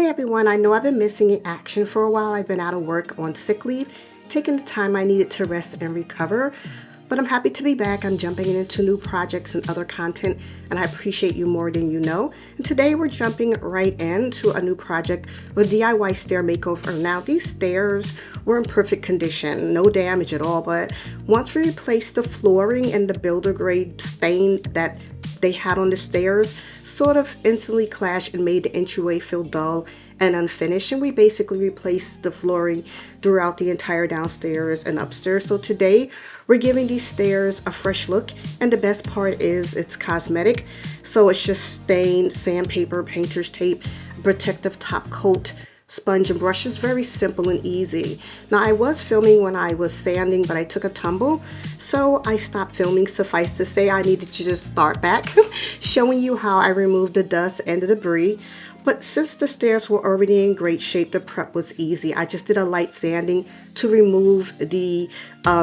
Hey everyone, I know I've been missing in action for a while. I've been out of work on sick leave, taking the time I needed to rest and recover. But I'm happy to be back. I'm jumping into new projects and other content, and I appreciate you more than you know. And today we're jumping right into a new project with DIY stair makeover. Now these stairs were in perfect condition, no damage at all, but once we replaced the flooring and the builder grade stain that they had on the stairs sort of instantly clashed and made the entryway feel dull and unfinished, and we basically replaced the flooring throughout the entire downstairs and upstairs. So today we're giving these stairs a fresh look, and the best part is it's cosmetic. So it's just stain, sandpaper, painter's tape, protective top coat, sponge and brushes. Very simple and easy. Now I was filming when I was sanding, but I took a tumble, so I stopped filming. Suffice to say, I needed to just start back showing you how I removed the dust and the debris. But since the stairs were already in great shape, the prep was easy. I just did a light sanding to remove the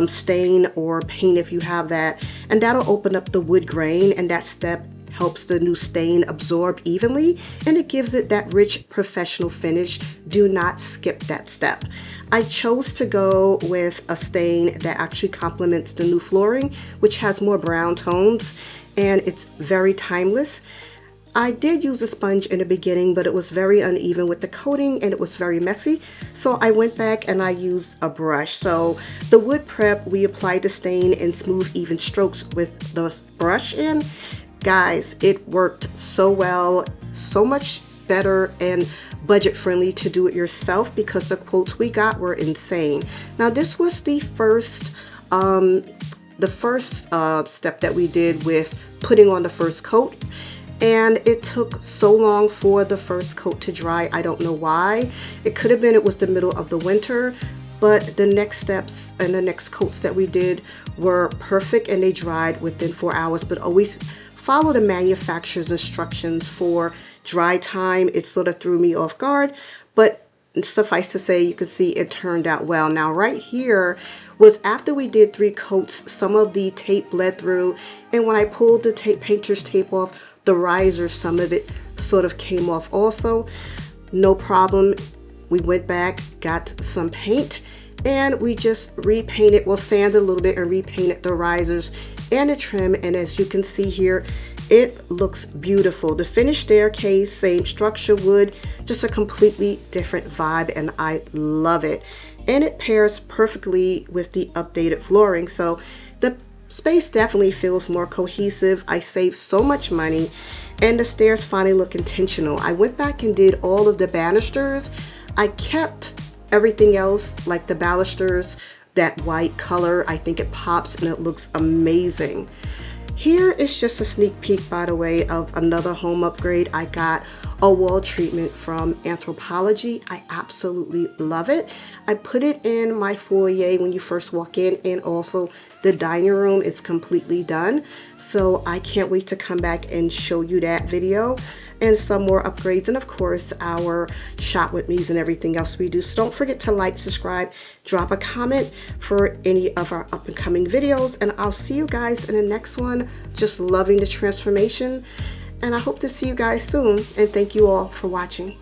stain or paint if you have that, and that'll open up the wood grain, and that step helps the new stain absorb evenly, and it gives it that rich professional finish. Do not skip that step. I chose to go with a stain that actually complements the new flooring, which has more brown tones, and it's very timeless. I did use a sponge in the beginning, but it was very uneven with the coating and it was very messy. So I went back and I used a brush. So the wood prep, we applied the stain in smooth, even strokes with the brush, and guys, it worked so well, so much better and budget friendly to do it yourself because the quotes we got were insane. Now this was the first step that we did with putting on the first coat, and it took so long for the first coat to dry. I don't know why. It could have been it was the middle of the winter, but the next steps and the next coats that we did were perfect and they dried within 4 hours. But always follow the manufacturer's instructions for dry time. It sort of threw me off guard, but suffice to say, you can see it turned out well. Now right here was after we did 3 coats, some of the tape bled through, and when I pulled the painter's tape off, the riser, some of it sort of came off also. No problem. We went back, got some paint, and we just repainted, well, sanded a little bit and repainted the risers and the trim, and as you can see here, it looks beautiful. The finished staircase, same structure, wood, just a completely different vibe, and I love it. And it pairs perfectly with the updated flooring, so the space definitely feels more cohesive. I saved so much money, and the stairs finally look intentional. I went back and did all of the banisters. I kept everything else, like the balusters, that white color. I think it pops and it looks amazing. Here is just a sneak peek, by the way, of another home upgrade. I got a wall treatment from Anthropology. I absolutely love it. I put it in my foyer when you first walk in, and also the dining room is completely done. So I can't wait to come back and show you that video and some more upgrades, and of course our shop with me's and everything else we do. So don't forget to like, subscribe, drop a comment for any of our up and coming videos, and I'll see you guys in the next one. Just loving the transformation, and I hope to see you guys soon, and thank you all for watching.